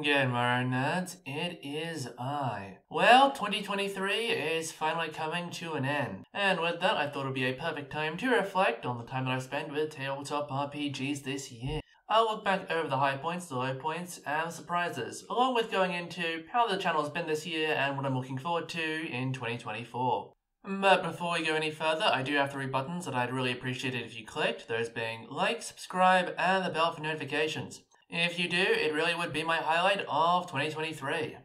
Good morning, nerds. It is I. Well, 2023 is finally coming to an end, and with that I thought it would be a perfect time to reflect on the time that I've spent with tabletop RPGs this year. I'll look back over the high points, the low points, and the surprises, along with going into how the channel has been this year and what I'm looking forward to in 2024. But before we go any further, I do have 3 buttons that I'd really appreciate it if you clicked, those being like, subscribe, and the bell for notifications. If you do, it really would be my highlight of 2023.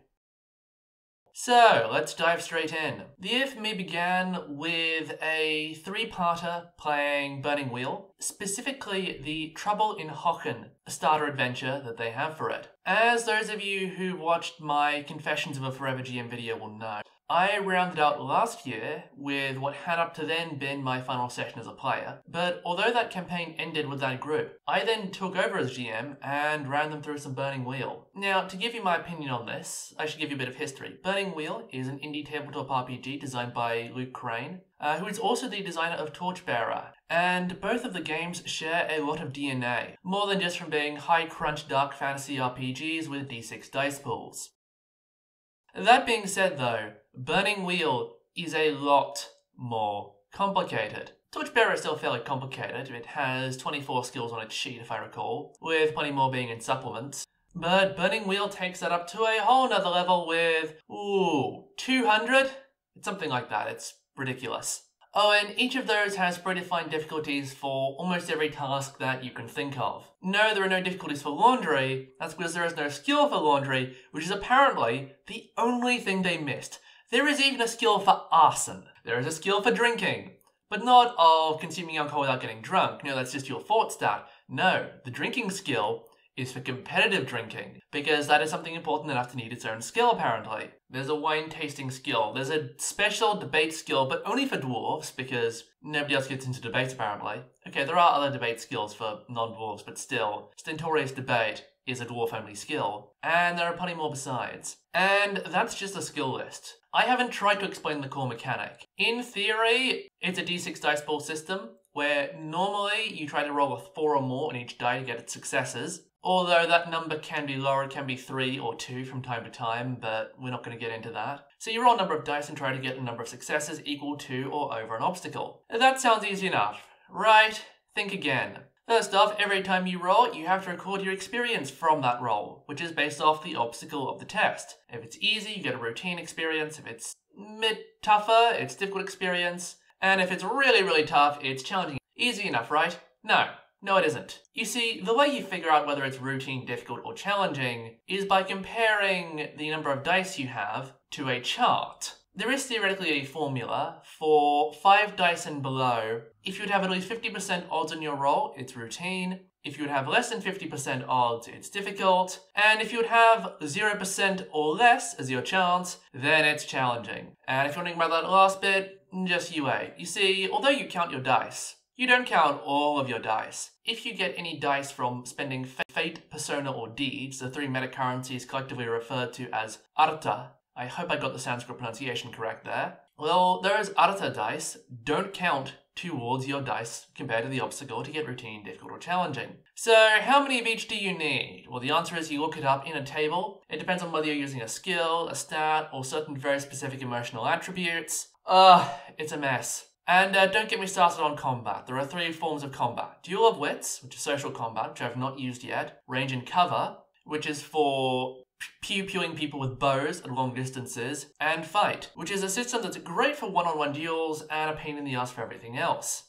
So, let's dive straight in. The Year for me began with a 3-parter playing Burning Wheel, specifically the Trouble in Hocken starter adventure that they have for it. As those of you who watched my Confessions of a Forever GM video will know, I rounded out last year with what had up to then been my final session as a player, but although that campaign ended with that group, I then took over as GM and ran them through some Burning Wheel. Now, to give you my opinion on this, I should give you a bit of history. Burning Wheel is an indie tabletop RPG designed by Luke Crane, who is also the designer of Torchbearer, and both of the games share a lot of DNA, more than just from being high crunch dark fantasy RPGs with d6 dice pools. That being said though, Burning Wheel is a lot more complicated. Torchbearer is still fairly complicated. It has 24 skills on its sheet if I recall, with plenty more being in supplements. But Burning Wheel takes that up to a whole nother level with, 200? It's something like that. It's ridiculous. Oh, and each of those has predefined difficulties for almost every task that you can think of. No, there are no difficulties for laundry. That's because there is no skill for laundry, which is apparently the only thing they missed. There is even a skill for arson. There is a skill for drinking, but not of consuming alcohol without getting drunk. No, that's just your fort stat. No, the drinking skill is for competitive drinking, because that is something important enough to need its own skill apparently. There's a wine tasting skill, there's a special debate skill, but only for dwarves, because nobody else gets into debates apparently. Okay, there are other debate skills for non-dwarves, but still, Stentorius debate is a dwarf-only skill, and there are plenty more besides. And that's just a skill list. I haven't tried to explain the core mechanic. In theory, it's a d6 dice pool system, where normally you try to roll a 4 or more on each die to get its successes. Although that number can be lower, it can be 3 or 2 from time to time, but we're not going to get into that. So you roll a number of dice and try to get a number of successes equal to or over an obstacle. That sounds easy enough, right? Think again. First off, every time you roll, you have to record your experience from that roll, which is based off the obstacle of the test. If it's easy, you get a routine experience. If it's tougher, it's difficult experience. And if it's really, really tough, it's challenging. Easy enough, right? No, it isn't. You see, the way you figure out whether it's routine, difficult, or challenging is by comparing the number of dice you have to a chart. There is theoretically a formula for 5 dice and below. If you'd have at least 50% odds on your roll, it's routine. If you would have less than 50% odds, it's difficult. And if you would have 0% or less as your chance, then it's challenging. And if you're wondering about that last bit, just you wait. You see, although you count your dice, you don't count all of your dice. If you get any dice from spending fate, persona, or deeds, the 3 meta currencies collectively referred to as Arta, I hope I got the Sanskrit pronunciation correct there, well, those Arta dice don't count towards your dice compared to the obstacle to get routine, difficult, or challenging. So how many of each do you need? Well, the answer is you look it up in a table. It depends on whether you're using a skill, a stat, or certain very specific emotional attributes. It's a mess. And don't get me started on combat. There are 3 forms of combat. Duel of Wits, which is social combat, which I've not used yet. Range and Cover, which is for pew-pewing people with bows at long distances. And Fight, which is a system that's great for one-on-one duels and a pain in the ass for everything else.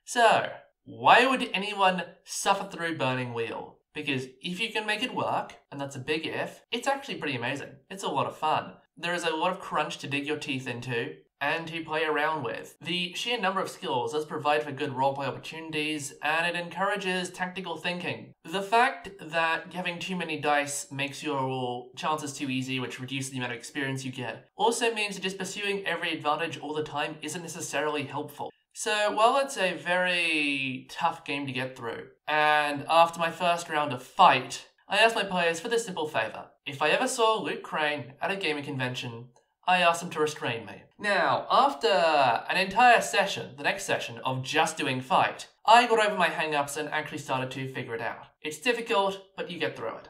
So, why would anyone suffer through Burning Wheel? Because if you can make it work, and that's a big if, it's actually pretty amazing. It's a lot of fun. There is a lot of crunch to dig your teeth into, and to play around with. The sheer number of skills does provide for good roleplay opportunities, and it encourages tactical thinking. The fact that having too many dice makes your chances too easy, which reduces the amount of experience you get, also means that just pursuing every advantage all the time isn't necessarily helpful. So while it's a very tough game to get through, and after my first round of Fight, I asked my players for this simple favour. If I ever saw Luke Crane at a gaming convention, I asked him to restrain me. Now, after an entire session, the next session, of just doing Fight, I got over my hang-ups and actually started to figure it out. It's difficult, but you get through it.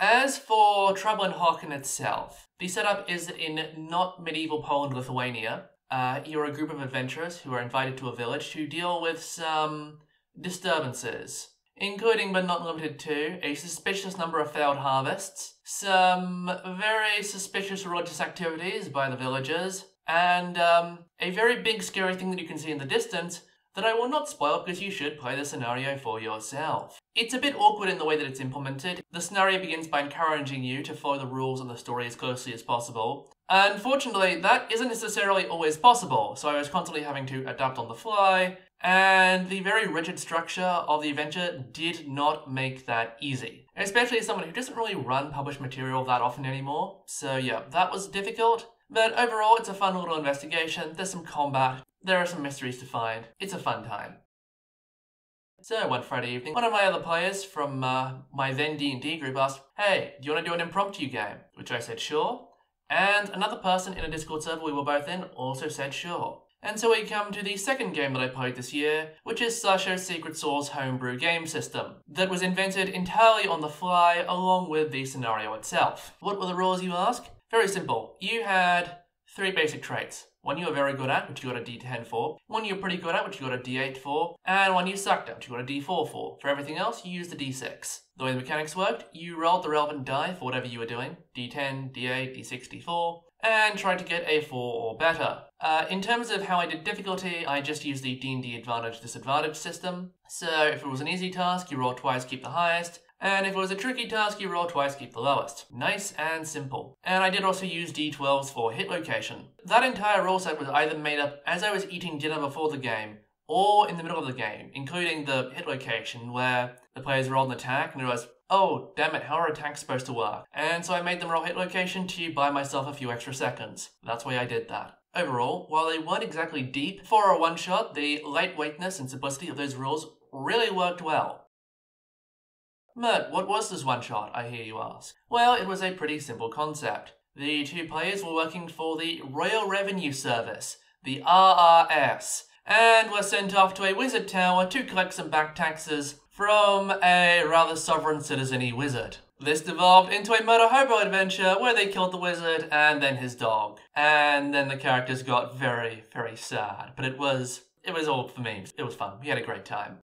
As for Trouble in Hocken itself, the setup is in not medieval Poland, Lithuania. You're a group of adventurers who are invited to a village to deal with some disturbances, including but not limited to a suspicious number of failed harvests, some very suspicious religious activities by the villagers, and a very big scary thing that you can see in the distance that I will not spoil because you should play the scenario for yourself. It's a bit awkward in the way that it's implemented. The scenario begins by encouraging you to follow the rules of the story as closely as possible. Unfortunately, that isn't necessarily always possible, so I was constantly having to adapt on the fly, and the very rigid structure of the adventure did not make that easy. Especially as someone who doesn't really run published material that often anymore. So yeah, that was difficult. But overall, it's a fun little investigation. There's some combat. There are some mysteries to find. It's a fun time. So one Friday evening, one of my other players from my then D&D group asked, "Hey, do you want to do an impromptu game?" Which I said, sure. And another person in a Discord server we were both in also said sure. And so we come to the second game that I played this year, which is Sasho's Secret Source homebrew game system, that was invented entirely on the fly along with the scenario itself. What were the rules, you ask? Very simple. You had 3 basic traits. One you were very good at, which you got a D10 for. One you were pretty good at, which you got a D8 for. And one you sucked at, which you got a D4 for. For everything else, you used a D6. The way the mechanics worked, you rolled the relevant die for whatever you were doing. D10, D8, D6, D4. And tried to get a 4 or better. In terms of how I did difficulty, I just used the D&D advantage-disadvantage system. So if it was an easy task, you roll twice, keep the highest. And if it was a tricky task, you roll twice, keep the lowest. Nice and simple. And I did also use D12s for hit location. That entire rule set was either made up as I was eating dinner before the game, or in the middle of the game, including the hit location where the players rolled an attack and it was, oh, damn it, how are attacks supposed to work? And so I made them roll hit location to buy myself a few extra seconds. That's why I did that. Overall, while they weren't exactly deep for a one-shot, the lightweightness and simplicity of those rules really worked well. Mert, what was this one-shot, I hear you ask? Well, it was a pretty simple concept. The 2 players were working for the Royal Revenue Service, the RRS, and were sent off to a wizard tower to collect some back taxes from a rather sovereign citizen-y wizard. This devolved into a murder hobo adventure where they killed the wizard and then his dog. And then the characters got very, very sad. But it was all for memes. It was fun. We had a great time.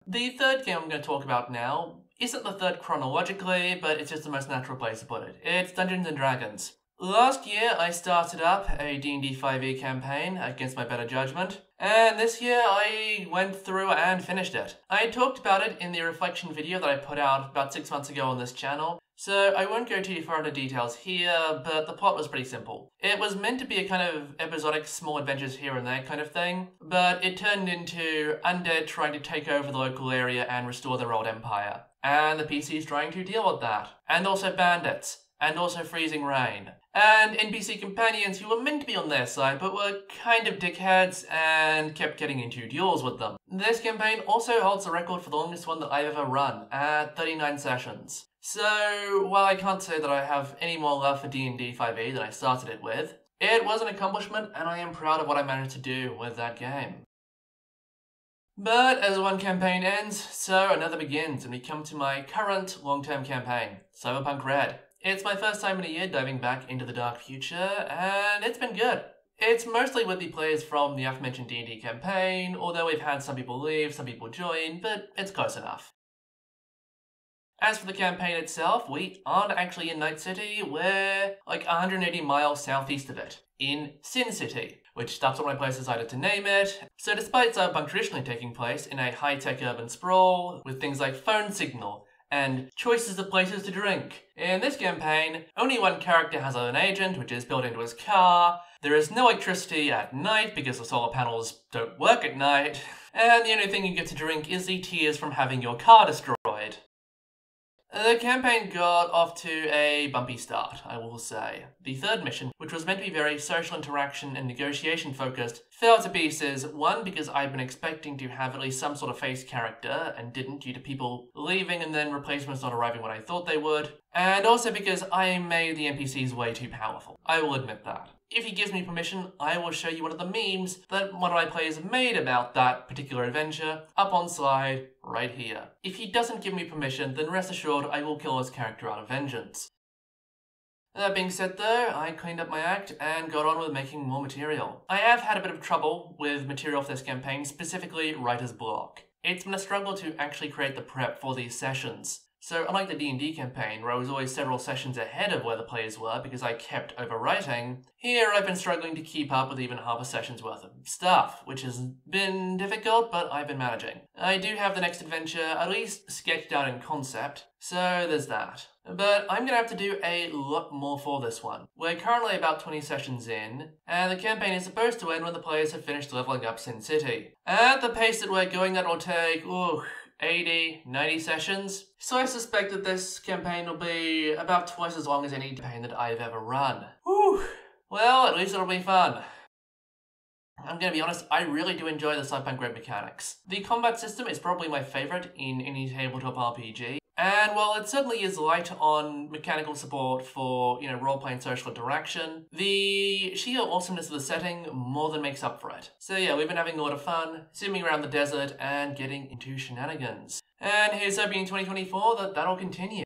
The third game I'm going to talk about now isn't the third chronologically, but it's just the most natural place to put it. It's Dungeons & Dragons. Last year, I started up a D&D 5e campaign against my better judgment, and this year I went through and finished it. I talked about it in the reflection video that I put out about 6 months ago on this channel, so I won't go too far into details here, but the plot was pretty simple. It was meant to be a kind of episodic small adventures here and there kind of thing, but it turned into undead trying to take over the local area and restore their old empire. And the PCs trying to deal with that. And also bandits. And also freezing rain. And NPC companions who were meant to be on their side, but were kind of dickheads and kept getting into duels with them. This campaign also holds the record for the longest one that I've ever run, at 39 sessions. So, while I can't say that I have any more love for D&D 5e than I started it with, it was an accomplishment and I am proud of what I managed to do with that game. But as one campaign ends, so another begins, and we come to my current long-term campaign, Cyberpunk Red. It's my first time in a year diving back into the dark future, and it's been good. It's mostly with the players from the aforementioned D&D campaign, although we've had some people leave, some people join, but it's close enough. As for the campaign itself, we aren't actually in Night City, we're like 180 miles southeast of it, in Sin City, which that's what my players decided to name it. So despite Cyberpunk traditionally taking place in a high-tech urban sprawl, with things like phone signal, and choices of places to drink. In this campaign, only one character has an agent, which is built into his car. There is no electricity at night because the solar panels don't work at night. And the only thing you get to drink is the tears from having your car destroyed. The campaign got off to a bumpy start, I will say. The third mission, which was meant to be very social interaction and negotiation focused, fell to pieces. One, because I'd been expecting to have at least some sort of face character, and didn't due to people leaving and then replacements not arriving when I thought they would. And also because I made the NPCs way too powerful. I will admit that. if he gives me permission, I will show you one of the memes that one of my players made about that particular adventure up on slide right here. If he doesn't give me permission, then rest assured I will kill his character out of vengeance. That being said though, I cleaned up my act and got on with making more material. I have had a bit of trouble with material for this campaign, specifically writer's block. It's been a struggle to actually create the prep for these sessions. So unlike the D&D campaign, where I was always several sessions ahead of where the players were because I kept overwriting, here I've been struggling to keep up with even half a session's worth of stuff, which has been difficult, but I've been managing. I do have the next adventure at least sketched out in concept, so there's that. But I'm going to have to do a lot more for this one. We're currently about 20 sessions in, and the campaign is supposed to end when the players have finished leveling up Sin City. At the pace that we're going, that will take, 80, 90 sessions. So I suspect that this campaign will be about twice as long as any campaign that I've ever run. Whew. Well, at least it'll be fun. I'm gonna be honest, I really do enjoy the Cyberpunk Red mechanics. The combat system is probably my favorite in any tabletop RPG. And while it certainly is light on mechanical support for, role-playing social interaction, the sheer awesomeness of the setting more than makes up for it. So yeah, we've been having a lot of fun, zooming around the desert and getting into shenanigans. And here's hoping in 2024 that that'll continue.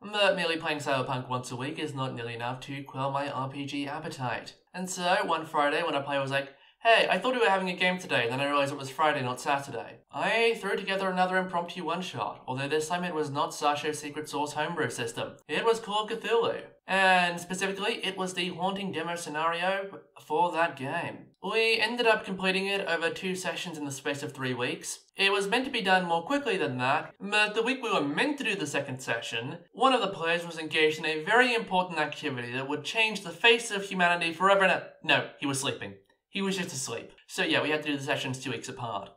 But merely playing Cyberpunk once a week is not nearly enough to quell my RPG appetite. And so, one Friday when a player was like, "Hey, I thought we were having a game today, then I realized it was Friday, not Saturday," I threw together another impromptu one-shot, although this time it was not Sasho's Secret Source homebrew system. It was Call of Cthulhu. And specifically, it was the haunting demo scenario for that game. We ended up completing it over 2 sessions in the space of 3 weeks. It was meant to be done more quickly than that, but the week we were meant to do the second session, one of the players was engaged in a very important activity that would change the face of humanity forever and No, he was sleeping. He was just asleep. So yeah, we had to do the sessions 2 weeks apart.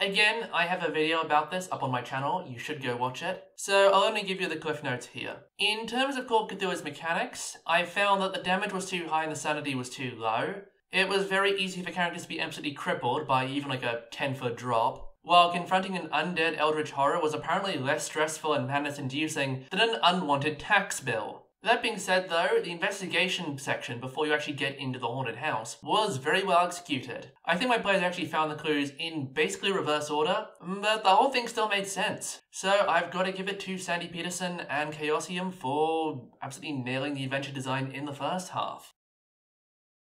Again, I have a video about this up on my channel, you should go watch it. So I'll only give you the cliff notes here. In terms of Call of Cthulhu's mechanics, I found that the damage was too high and the sanity was too low. It was very easy for characters to be absolutely crippled by even like a 10-foot drop, while confronting an undead eldritch horror was apparently less stressful and madness-inducing than an unwanted tax bill. That being said though, the investigation section before you actually get into the haunted house was very well executed. I think my players actually found the clues in basically reverse order, but the whole thing still made sense. So I've got to give it to Sandy Peterson and Chaosium for absolutely nailing the adventure design in the first half.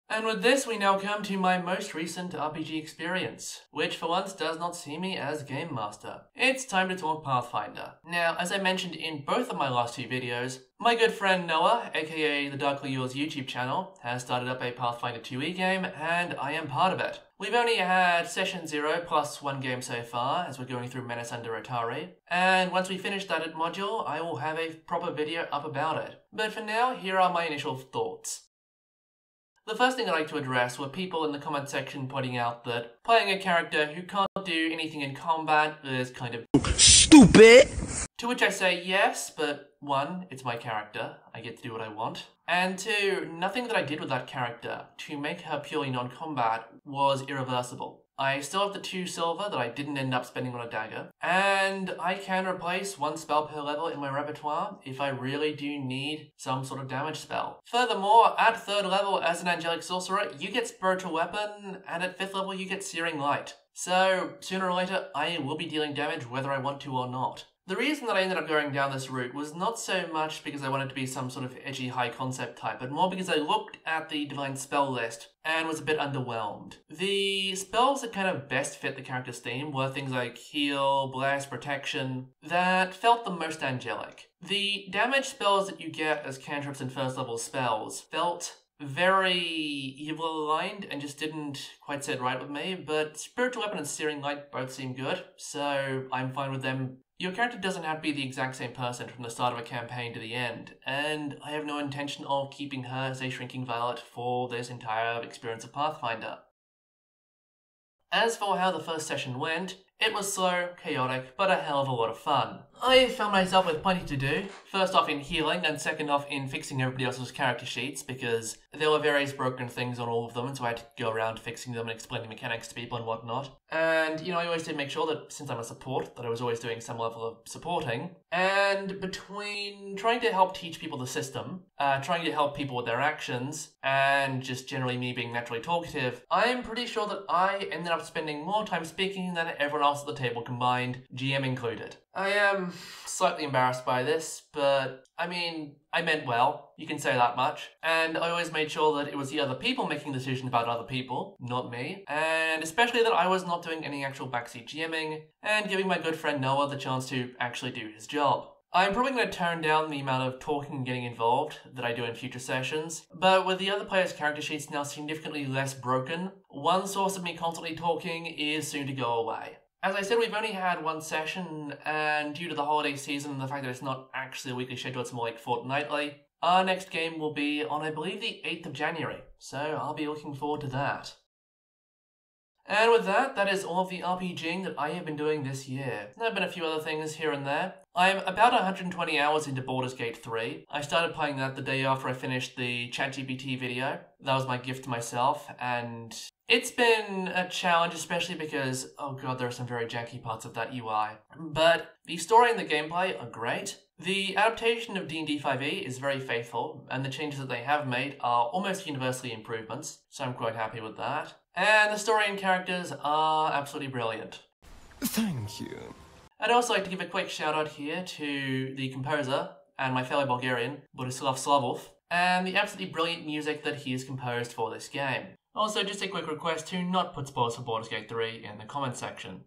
And with this, we now come to my most recent RPG experience, which for once does not see me as Game Master. It's time to talk Pathfinder. Now, as I mentioned in both of my last 2 videos, my good friend Noah, aka the Darkly Yours YouTube channel, has started up a Pathfinder 2e game, and I am part of it. We've only had session 0 plus 1 game so far, as we're going through Menace Under Atari, and once we finish that module, I will have a proper video up about it. But for now, here are my initial thoughts. The first thing I'd like to address were people in the comment section pointing out that playing a character who can't do anything in combat is kind of stupid. To which I say yes, but 1, it's my character, I get to do what I want. And 2, nothing that I did with that character to make her purely non-combat was irreversible. I still have the 2 silver that I didn't end up spending on a dagger, and I can replace 1 spell per level in my repertoire if I really do need some sort of damage spell. Furthermore, at 3rd level as an angelic sorcerer, you get spiritual weapon, and at 5th level you get searing light. So sooner or later, I will be dealing damage whether I want to or not. The reason that I ended up going down this route was not so much because I wanted to be some sort of edgy high concept type, but more because I looked at the divine spell list and was a bit underwhelmed. The spells that kind of best fit the character's theme were things like heal, blast, protection, that felt the most angelic. The damage spells that you get as cantrips and 1st level spells felt very evil aligned and just didn't quite sit right with me, but spiritual weapon and searing light both seem good, so I'm fine with them. Your character doesn't have to be the exact same person from the start of a campaign to the end, and I have no intention of keeping her as a shrinking violet for this entire experience of Pathfinder. As for how the first session went, it was slow, chaotic, but a hell of a lot of fun. I found myself with plenty to do, first off in healing and second off in fixing everybody else's character sheets because there were various broken things on all of them and so I had to go around fixing them and explaining mechanics to people and whatnot. And, I always did make sure that since I'm a support, that I was always doing some level of supporting. And between trying to help teach people the system, trying to help people with their actions, and just generally me being naturally talkative, I am pretty sure that I ended up spending more time speaking than everyone else at the table combined, GM included. I am slightly embarrassed by this, but I meant well, you can say that much. And I always made sure that it was the other people making decisions about other people, not me. And especially that I was not doing any actual backseat GMing, and giving my good friend Noah the chance to actually do his job. I'm probably going to tone down the amount of talking and getting involved that I do in future sessions, but with the other players' character sheets now significantly less broken, one source of me constantly talking is soon to go away. As I said, we've only had one session, and due to the holiday season and the fact that it's not actually a weekly schedule, it's more like fortnightly, our next game will be on, I believe, the 8th of January, so I'll be looking forward to that. And with that, that is all of the RPGing that I have been doing this year. There have been a few other things here and there. I'm about 120 hours into Baldur's Gate 3. I started playing that the day after I finished the ChatGPT video. That was my gift to myself, and it's been a challenge, especially because, oh god, there are some very janky parts of that UI. But the story and the gameplay are great. The adaptation of D&D 5e is very faithful, and the changes that they have made are almost universally improvements, so I'm quite happy with that. And the story and characters are absolutely brilliant. Thank you. I'd also like to give a quick shout out here to the composer and my fellow Bulgarian, Borislav Slavov, and the absolutely brilliant music that he has composed for this game. Also, just a quick request to not put spoilers for Baldur's Gate 3 in the comments section.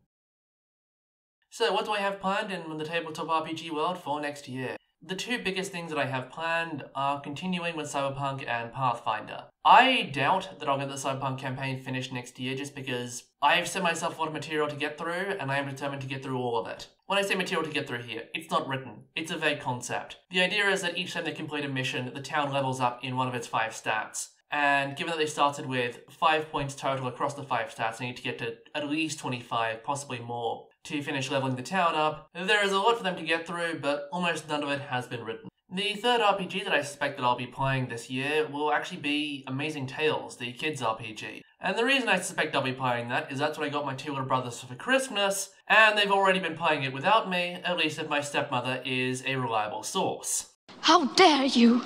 So, what do I have planned in the tabletop RPG world for next year? The two biggest things that I have planned are continuing with Cyberpunk and Pathfinder. I doubt that I'll get the Cyberpunk campaign finished next year just because I've set myself a lot of material to get through and I am determined to get through all of it. When I say material to get through here, it's not written. It's a vague concept. The idea is that each time they complete a mission, the town levels up in one of its 5 stats. And given that they started with 5 points total across the 5 stats, they need to get to at least 25, possibly more, to finish leveling the town up. There is a lot for them to get through, but almost none of it has been written. The third RPG that I suspect that I'll be playing this year will actually be Amazing Tales, the kids RPG. And the reason I suspect I'll be playing that is that's what I got my 2 little brothers for Christmas, and they've already been playing it without me, at least if my stepmother is a reliable source. How dare you!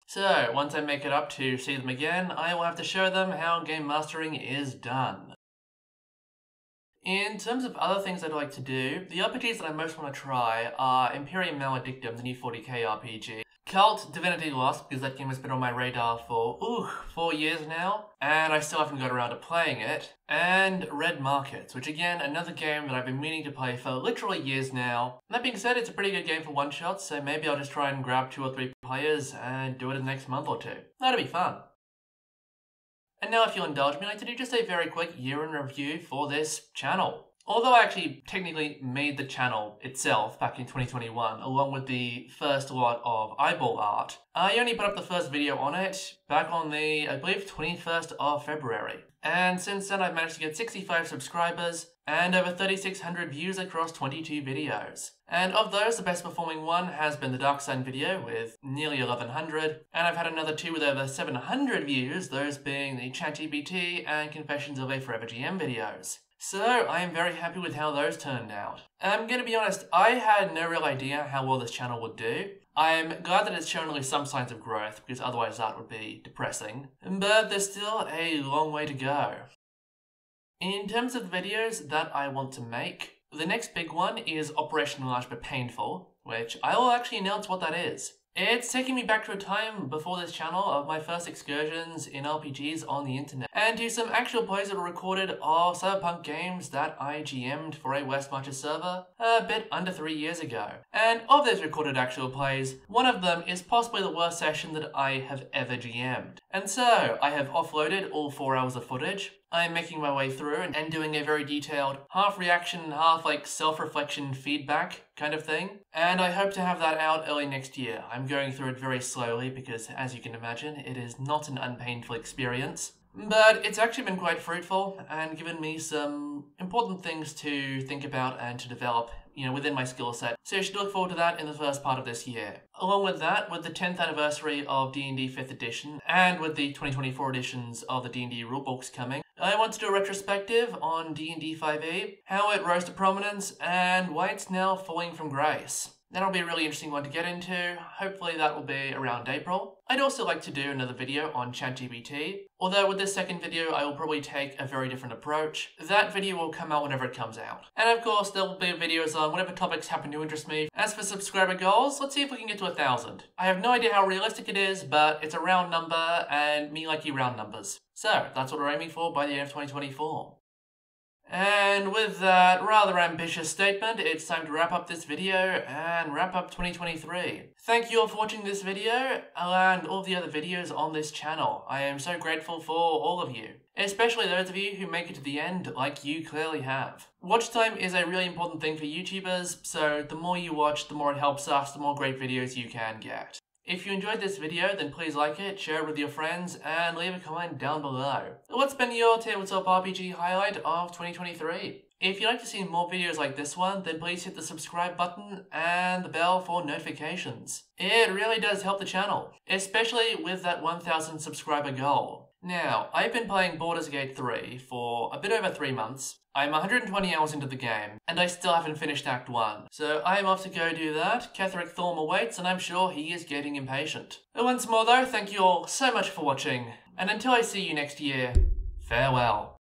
So, once I make it up to see them again, I will have to show them how game mastering is done. In terms of other things I'd like to do, the RPGs that I most want to try are Imperium Maledictum, the new 40k RPG, Cult Divinity Lost, because that game has been on my radar for, 4 years now, and I still haven't got around to playing it, and Red Markets, which again, another game that I've been meaning to play for literally years now. That being said, it's a pretty good game for one-shots, so maybe I'll just try and grab 2 or 3 players and do it in the next month or 2. That'd be fun. And now if you'll indulge me, I'd like to do just a very quick year in review for this channel. Although I actually technically made the channel itself back in 2021, along with the first lot of eyeball art, I only put up the first video on it back on the, I believe, 21st of February. And since then I've managed to get 65 subscribers and over 3,600 views across 22 videos. And of those, the best performing one has been the Dark Sun video with nearly 1,100, and I've had another 2 with over 700 views, those being the ChatGPT and Confessions of a Forever GM videos. So, I am very happy with how those turned out. I'm gonna be honest, I had no real idea how well this channel would do. I'm glad that it's shown at least some signs of growth, because otherwise that would be depressing. But there's still a long way to go. In terms of the videos that I want to make, the next big one is Operation Large But Painful, which I will actually announce what that is. It's taking me back to a time before this channel of my first excursions in RPGs on the internet, and to some actual plays that were recorded of Cyberpunk games that I GM'd for a West Marches server a bit under 3 years ago. And of those recorded actual plays, one of them is possibly the worst session that I have ever GM'd. And so, I have offloaded all 4 hours of footage. I am making my way through and doing a very detailed half reaction, half like self-reflection feedback kind of thing. And I hope to have that out early next year. I'm going through it very slowly because, as you can imagine, it is not an unpainful experience. But it's actually been quite fruitful and given me some important things to think about and to develop within my skill set. So you should look forward to that in the first part of this year. Along with that, with the 10th anniversary of D&D 5th edition, and with the 2024 editions of the D&D rulebooks coming, I want to do a retrospective on D&D 5e, how it rose to prominence, and why it's now falling from grace. That'll be a really interesting one to get into. Hopefully that will be around April. I'd also like to do another video on ChatGPT, although with this second video I will probably take a very different approach. That video will come out whenever it comes out. And of course there will be videos on whatever topics happen to interest me. As for subscriber goals, let's see if we can get to 1,000. I have no idea how realistic it is, but it's a round number and me like you round numbers. So that's what we're aiming for by the end of 2024. And with that rather ambitious statement, it's time to wrap up this video and wrap up 2023. Thank you all for watching this video and all the other videos on this channel. I am so grateful for all of you, especially those of you who make it to the end like you clearly have. Watch time is a really important thing for YouTubers, so the more you watch, the more it helps us, the more great videos you can get. If you enjoyed this video, then please like it, share it with your friends, and leave a comment down below. What's been your Tabletop RPG highlight of 2023? If you'd like to see more videos like this one, then please hit the subscribe button and the bell for notifications. It really does help the channel, especially with that 1,000 subscriber goal. Now, I've been playing Baldur's Gate 3 for a bit over 3 months. I'm 120 hours into the game, and I still haven't finished Act 1. So I'm off to go do that. Ketheric Thorm awaits, and I'm sure he is getting impatient. Once more though, thank you all so much for watching, and until I see you next year, farewell.